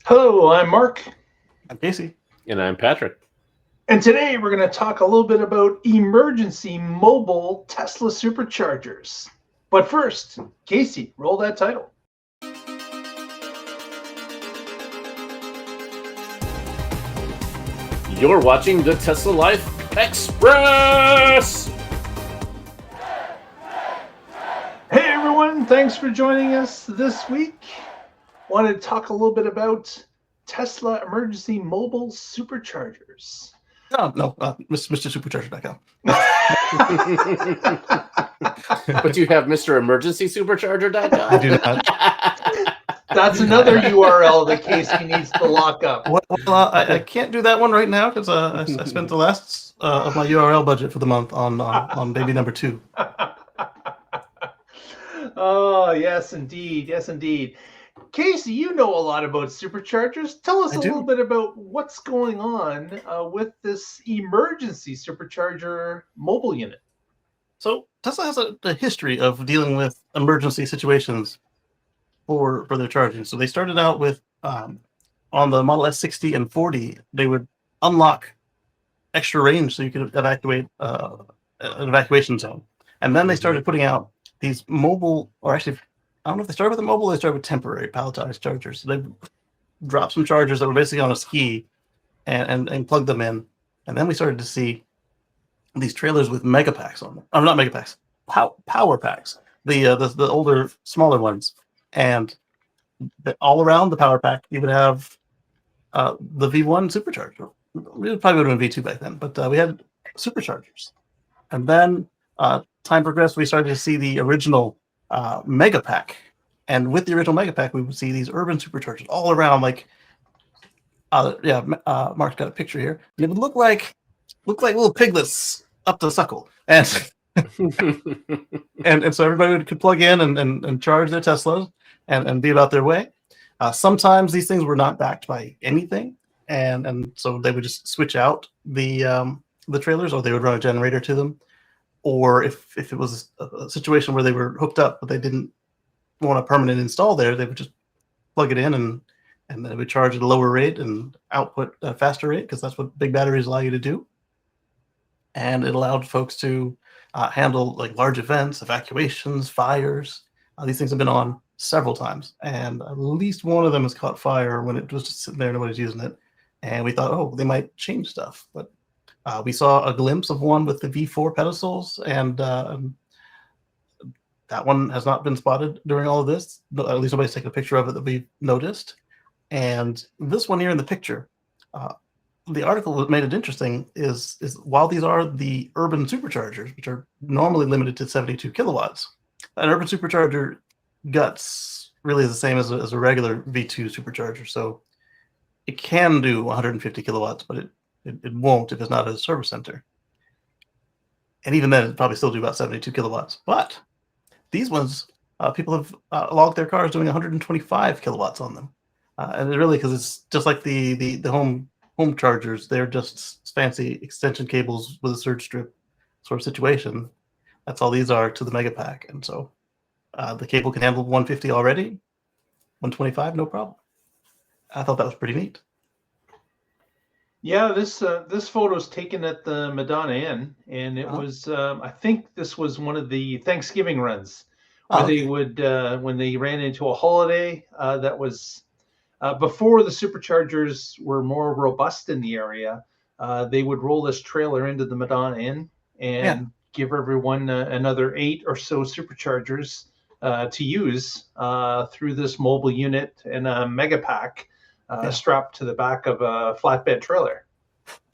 Hello, I'm Mark. I'm Casey. And I'm Patrick. And today we're going to talk a little bit about emergency mobile Tesla superchargers. But first, Casey, roll that title. You're watching the Tesla Life Express! Hey everyone, thanks for joining us this week. Wanted to talk a little bit about Tesla emergency mobile superchargers. No, MrSupercharger.com. But you have MrEmergencySupercharger.com? I do not. That's another URL that Casey needs to lock up. Well, I can't do that one right now because I spent the last of my URL budget for the month on baby number 2. Oh, yes, indeed. Yes, indeed. Casey, you know a lot about superchargers. Tell us a little bit about what's going on with this emergency supercharger mobile unit. So Tesla has a history of dealing with emergency situations for their charging. So they started out with on the Model S 60 and 40, they would unlock extra range so you could evacuate an evacuation zone. And then they started putting out these mobile, or actually, I don't know if they started with a mobile, or they started with temporary palletized chargers. So they dropped some chargers that were basically on a ski and plugged them in. And then we started to see these trailers with mega packs on them. Oh, not mega packs, power packs. The older, smaller ones. And all around the power pack, you would have the V1 supercharger. We probably would have been V2 back then, but we had superchargers. And then time progressed, we started to see the original mega pack. And with the original mega pack, we would see these urban superchargers all around. Like, Mark's got a picture here. And it would look like little piglets up to suckle. And and so everybody could plug in and charge their Teslas and be about their way. Sometimes these things were not backed by anything, and so they would just switch out the trailers, or they would run a generator to them. Or if it was a situation where they were hooked up but they didn't want a permanent install there, they would just plug it in and they would charge at a lower rate and output at a faster rate, because that's what big batteries allow you to do. And it allowed folks to handle like large events, evacuations, fires. These things have been on several times, and at least one of them has caught fire when it was just sitting there, nobody's using it. And we thought, oh, they might change stuff. But we saw a glimpse of one with the V4 pedestals, and that one has not been spotted during all of this. At least nobody's taken a picture of it that we've noticed. And this one here in the picture, the article that made it interesting is while these are the urban superchargers, which are normally limited to 72 kilowatts, an urban supercharger guts really is the same as a regular V2 supercharger. So it can do 150 kilowatts, but it won't if it's not at a service center. And even then, it'd probably still do about 72 kilowatts. But these ones, people have logged their cars doing 125 kilowatts on them. And really, because it's just like the home chargers, they're just fancy extension cables with a surge strip sort of situation. That's all these are to the mega pack. And so the cable can handle 150 already, 125, no problem. I thought that was pretty neat. Yeah, this photo is taken at the Madonna Inn, and it was I think this was one of the Thanksgiving runs where they would when they ran into a holiday that was before the superchargers were more robust in the area. They would roll this trailer into the Madonna Inn and give everyone another 8 or so superchargers to use through this mobile unit and a mega pack strapped to the back of a flatbed trailer.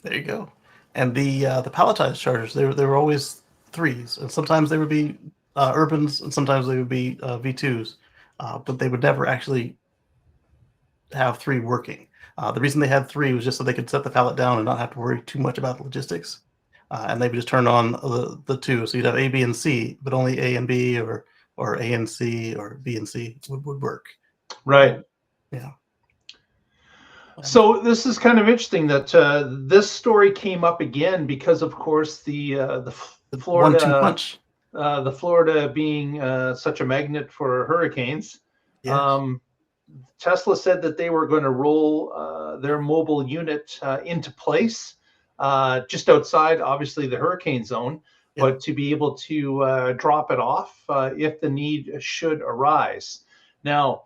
There you go. And the palletized chargers, they were always 3s, and sometimes they would be urbans, and sometimes they would be V2s, but they would never actually have 3 working. The reason they had 3 was just so they could set the pallet down and not have to worry too much about the logistics. And they would just turn on the 2. So you'd have A, B, and C, but only A and B or A and C or B and C would work. Right. Yeah. So this is kind of interesting that this story came up again because, of course, the Florida 1-2 punch. The Florida being such a magnet for hurricanes. Yes. Tesla said that they were going to roll their mobile unit into place just outside, obviously, the hurricane zone, but to be able to drop it off if the need should arise. Now,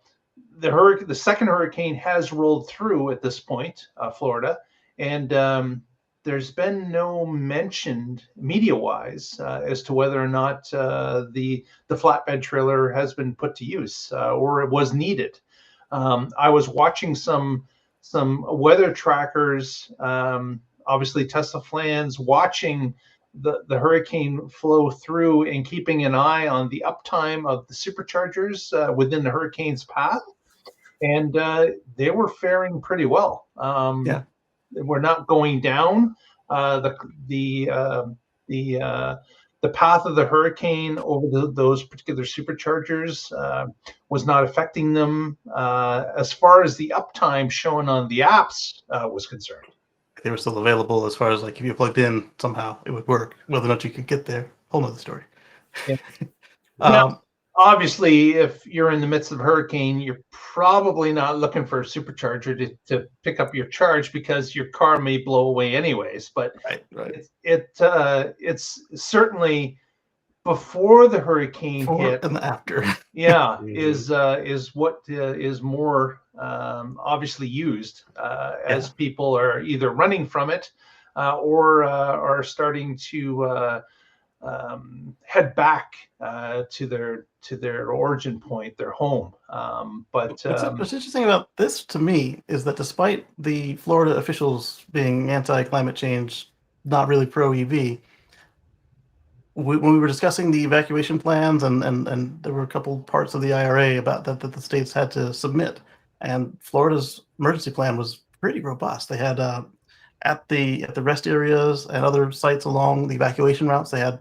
the second hurricane has rolled through at this point, Florida, and there's been no mention media-wise as to whether or not the flatbed trailer has been put to use or it was needed. I was watching some weather trackers, obviously Tesla fans, watching the hurricane flow through and keeping an eye on the uptime of the superchargers within the hurricane's path, and they were faring pretty well. We're not going down. The path of the hurricane over those particular superchargers was not affecting them as far as the uptime shown on the apps was concerned. They were still available as far as like if you plugged in somehow it would work. Whether or not you could get there, whole nother story. Yeah. Now, obviously, if you're in the midst of a hurricane, you're probably not looking for a supercharger to pick up your charge because your car may blow away anyways. But it's certainly before the hurricane hit and after. is what is more obviously used as people are either running from it or are starting to head back to their origin point, their home. But what's interesting about this to me is that despite the Florida officials being anti-climate change, not really pro-EV, when we were discussing the evacuation plans and there were a couple parts of the IRA about that the states had to submit, and Florida's emergency plan was pretty robust. They had at the rest areas and other sites along the evacuation routes, they had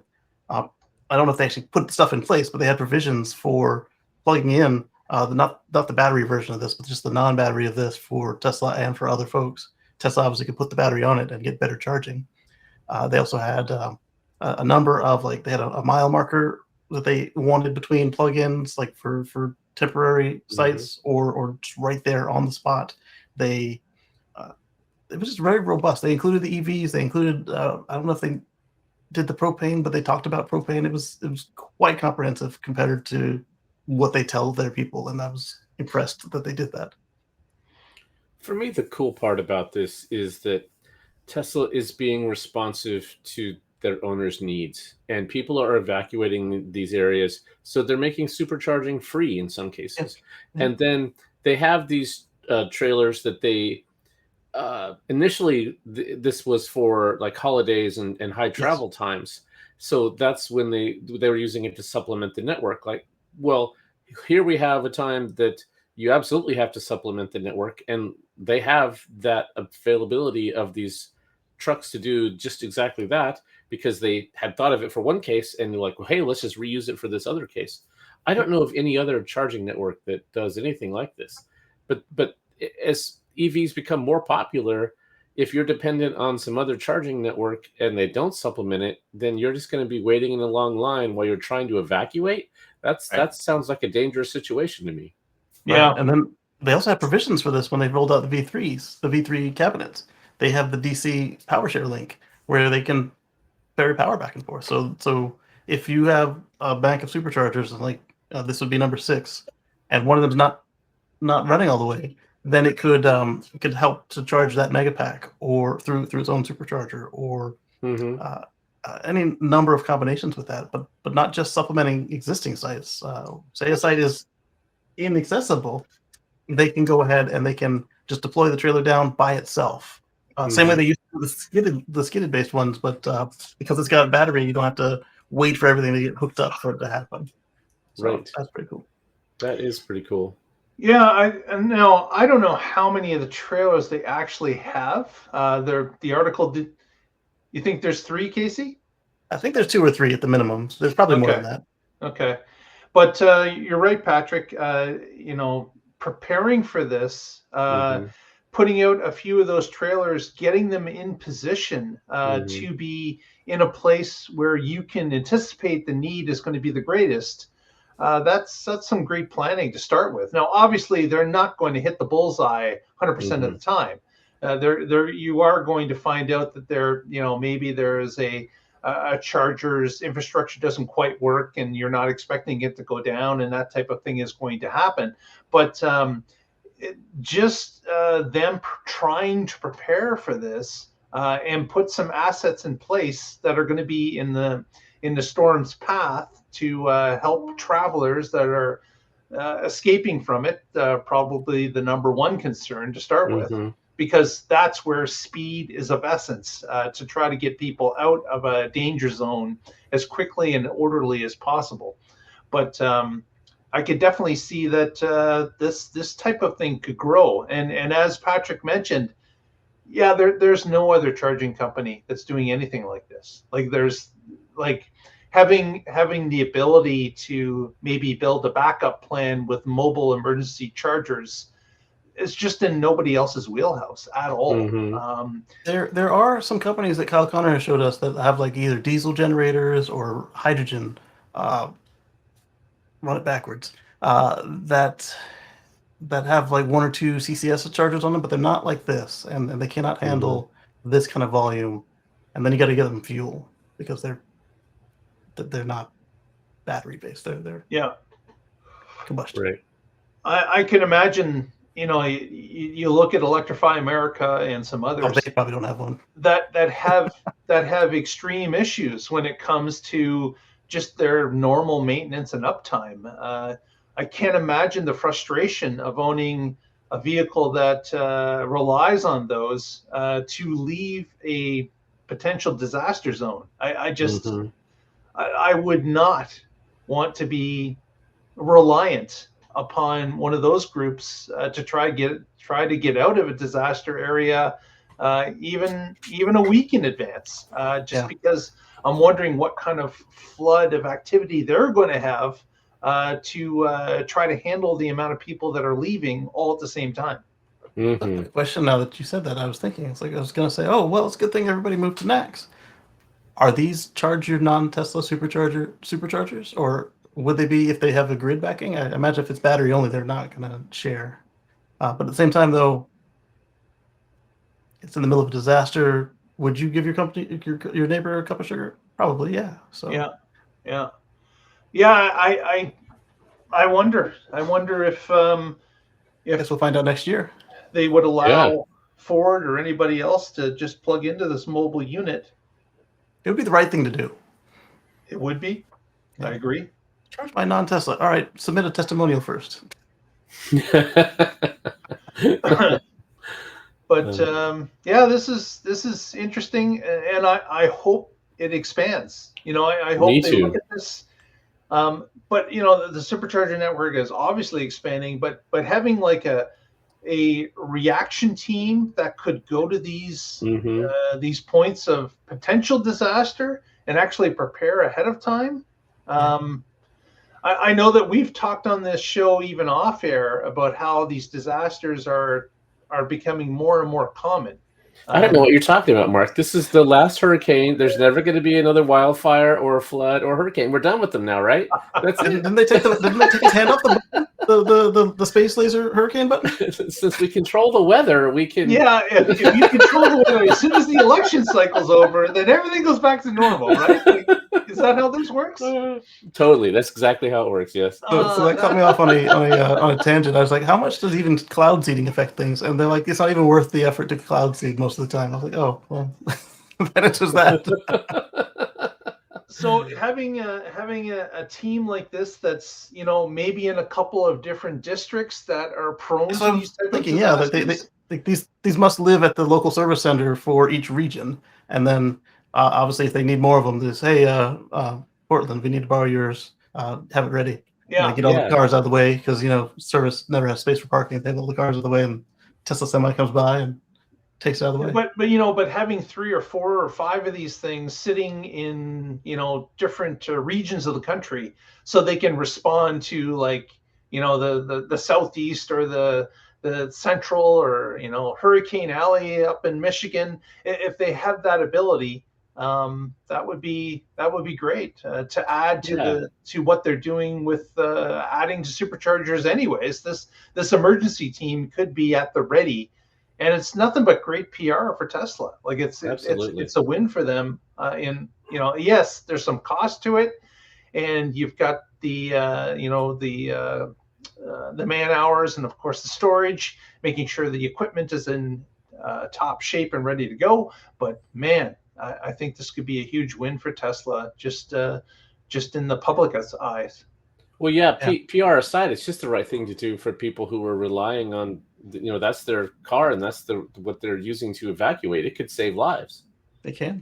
I don't know if they actually put stuff in place, but they had provisions for plugging in not the battery version of this, but just the non-battery of this for Tesla and for other folks. Tesla obviously could put the battery on it and get better charging. They also had a number of they had a mile marker that they wanted between plugins, like for temporary sites or just right there on the spot. It was just very robust. They included the EVs. They included I don't know if they did the propane, but they talked about propane. It was quite comprehensive compared to what they tell their people, and I was impressed that they did that. For me, the cool part about this is that Tesla is being responsive to their owners' needs, and people are evacuating these areas, so they're making supercharging free in some cases. And then they have these trailers that they initially this was for like holidays and high travel times, so that's when they were using it to supplement the network. Like, well, here we have a time that you absolutely have to supplement the network, and they have that availability of these trucks to do just exactly that, because they had thought of it for one case and they're like, well, hey, let's just reuse it for this other case. I don't know of any other charging network that does anything like this, but as EVs become more popular, if you're dependent on some other charging network and they don't supplement it, then you're just going to be waiting in a long line while you're trying to evacuate. That sounds like a dangerous situation to me. Yeah. And then they also have provisions for this when they rolled out the V3s, the V3 cabinets. They have the DC power share link where they can ferry power back and forth. So if you have a bank of superchargers, like this would be number 6, and one of them's not running all the way, then it could help to charge that megapack or through its own supercharger or any number of combinations with that, but not just supplementing existing sites. Say a site is inaccessible, they can go ahead and they can just deploy the trailer down by itself. Same way they used to do the skidded based ones, but because it's got a battery, you don't have to wait for everything to get hooked up for it to happen. So that's pretty cool. That is pretty cool. Yeah, I don't know how many of the trailers they actually have. The article did. You think there's 3, Casey? I think there's 2 or 3 at the minimum. There's probably more than that. Okay, but you're right, Patrick. Preparing for this, putting out a few of those trailers, getting them in position to be in a place where you can anticipate the need is going to be the greatest. that's some great planning to start with. Now, obviously, they're not going to hit the bullseye 100% of the time. You are going to find out that maybe there is a charger's infrastructure doesn't quite work, and you're not expecting it to go down, and that type of thing is going to happen. But just them trying to prepare for this and put some assets in place that are going to be in the storm's path to help travelers that are escaping from it, probably the number one concern to start with, because that's where speed is of essence, to try to get people out of a danger zone as quickly and orderly as possible. But I could definitely see that this type of thing could grow. And as Patrick mentioned, yeah, there's no other charging company that's doing anything like this. Like there's like having the ability to maybe build a backup plan with mobile emergency chargers is just in nobody else's wheelhouse at all. There are some companies that Kyle Connor has showed us that have like either diesel generators or hydrogen. Run it backwards. That have like 1 or 2 CCS chargers on them, but they're not like this, and they cannot handle this kind of volume. And then you got to get them fuel because they're not battery based. They're combustion. Right. I can imagine. You look at Electrify America and some others. Oh, they probably don't have one. That have extreme issues when it comes to just their normal maintenance and uptime. I can't imagine the frustration of owning a vehicle that relies on those to leave a potential disaster zone. I just I would not want to be reliant upon one of those groups to try to get out of a disaster area even a week in advance, because I'm wondering what kind of flood of activity they're going to have to try to handle the amount of people that are leaving all at the same time. Question, now that you said that, I was thinking, it's like I was going to say, oh, well, it's a good thing everybody moved to NACS. Are these charge your non-Tesla superchargers, or would they be if they have a grid backing? I imagine if it's battery only, they're not going to share. But at the same time, though, it's in the middle of a disaster. Would you give your neighbor a cup of sugar? Probably, yeah. So yeah. I wonder if I guess we'll find out next year. They would allow Ford or anybody else to just plug into this mobile unit. It would be the right thing to do. It would be. Yeah. I agree. Charge my non-Tesla. All right, submit a testimonial first. But this is interesting, and I hope it expands. I hope they look at this. But the supercharger network is obviously expanding, but having like a reaction team that could go to these points of potential disaster and actually prepare ahead of time. I know that we've talked on this show even off air about how these disasters are becoming more and more common. I don't know what you're talking about, Mark. This is the last hurricane. There's never going to be another wildfire or a flood or a hurricane. We're done with them now, right? Didn't they take his hand off the space laser hurricane button? Since we control the weather, we can. Yeah, if you control the weather, as soon as the election cycle's over, then everything goes back to normal, right? Is that how this works? Totally. That's exactly how it works. Yes. So that cut me off on a tangent. I was like, how much does even cloud seeding affect things? And they're like, it's not even worth the effort to cloud seed most of the time. I was like, oh, well, then it's just that. So having a team like this that's maybe in a couple of different districts that are prone to these type of disasters. These must live at the local service center for each region, and then obviously if they need more of them, they say, hey, Portland, we need to borrow yours. Have it ready. Yeah, get all the cars out of the way because service never has space for parking. They have all the cars out of the way, and Tesla semi comes by and takes it out of the way. But having 3 or 4 or 5 of these things sitting in different regions of the country, so they can respond to the southeast or the central or Hurricane Alley up in Michigan. If they have that ability, that would be great to add to what they're doing with adding to superchargers. Anyways, this emergency team could be at the ready, and it's nothing but great PR for Tesla. Like it's a win for them. Yes, there's some cost to it, and you've got the man hours and of course the storage, making sure the equipment is in top shape and ready to go. But man, I think this could be a huge win for Tesla, just in the public's eyes. Well, yeah, PR aside, it's just the right thing to do for people who are relying on, that's their car and that's what they're using to evacuate. It could save lives. They can.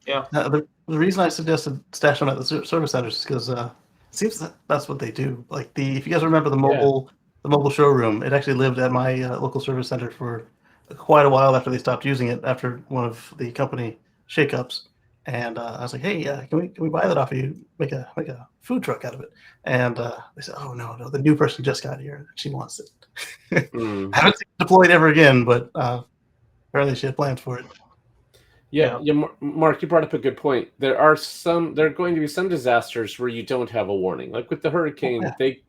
Yeah. The reason I suggested stashing them at the service centers is because it seems that's what they do. Like if you guys remember the mobile showroom, it actually lived at my local service center for quite a while after they stopped using it after one of the company shakeups. And I was like, hey, can we buy that off of you? Make a food truck out of it. And they said, oh no, the new person just got here. She wants it. I haven't seen it deployed ever again, but apparently she had plans for it. Yeah, Mark, you brought up a good point. There are going to be some disasters where you don't have a warning. Like with the hurricane, they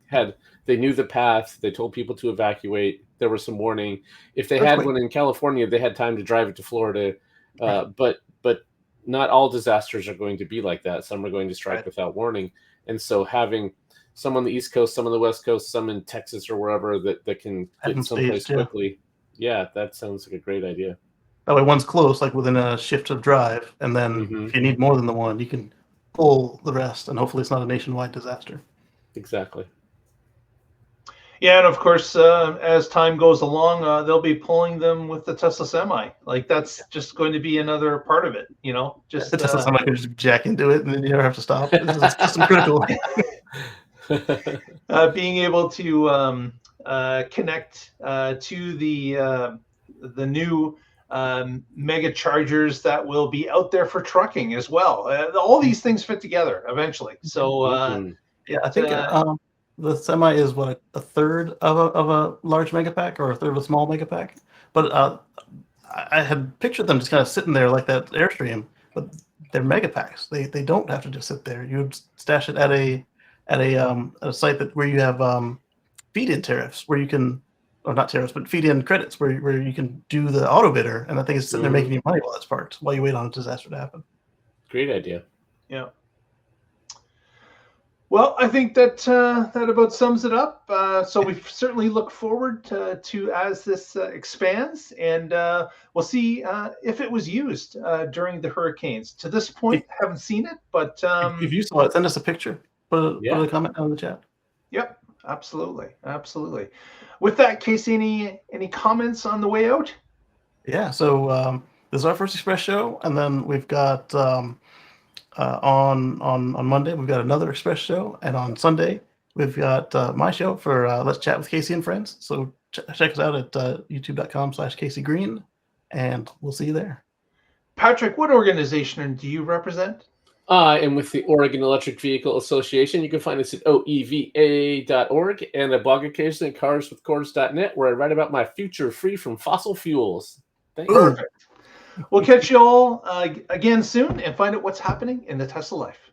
knew the path. They told people to evacuate. There was some warning. If they had one in California, they had time to drive it to Florida. But not all disasters are going to be like that. Some are going to strike without warning. And so having some on the East Coast, some on the West Coast, some in Texas or wherever that can get someplace quickly. Yeah, that sounds like a great idea. That way one's close, like within a shift of drive. And then if you need more than the one, you can pull the rest. And hopefully it's not a nationwide disaster. Exactly. Yeah, and of course, as time goes along, they'll be pulling them with the Tesla Semi. Like that's just going to be another part of it, Just the Tesla Semi can just jack into it, and then you never have to stop. It's custom critical. Being able to connect to the new mega chargers that will be out there for trucking as well. All these things fit together eventually. So I think. The Semi is a third of a large megapack or a third of a small megapack. But I had pictured them just kind of sitting there like that Airstream, but they're megapacks. They don't have to just sit there. You'd stash it at a site where you have feed-in tariffs where you can, or not tariffs, but feed-in credits where you can do the auto bidder, and I think it's sitting there making you money while it's parked while you wait on a disaster to happen. Great idea. Yeah. Well, I think that about sums it up. So we certainly look forward to as this expands, and we'll see if it was used during the hurricanes. To this point, haven't seen it, but if you saw it, send us a picture. Put a comment down in the chat. Yep, absolutely. With that, Casey, any comments on the way out? Yeah. So this is our first Express show, and then we've got. On Monday, we've got another Express show, and on Sunday, we've got my show for Let's Chat with Casey and Friends. So check us out at youtube.com/Casey Green, and we'll see you there. Patrick, what organization do you represent? I am with the Oregon Electric Vehicle Association. You can find us at oeva.org and a blog occasionally at carswithcords.net, where I write about my future free from fossil fuels. Thank you. Perfect. We'll catch you all again soon and find out what's happening in the Tesla life.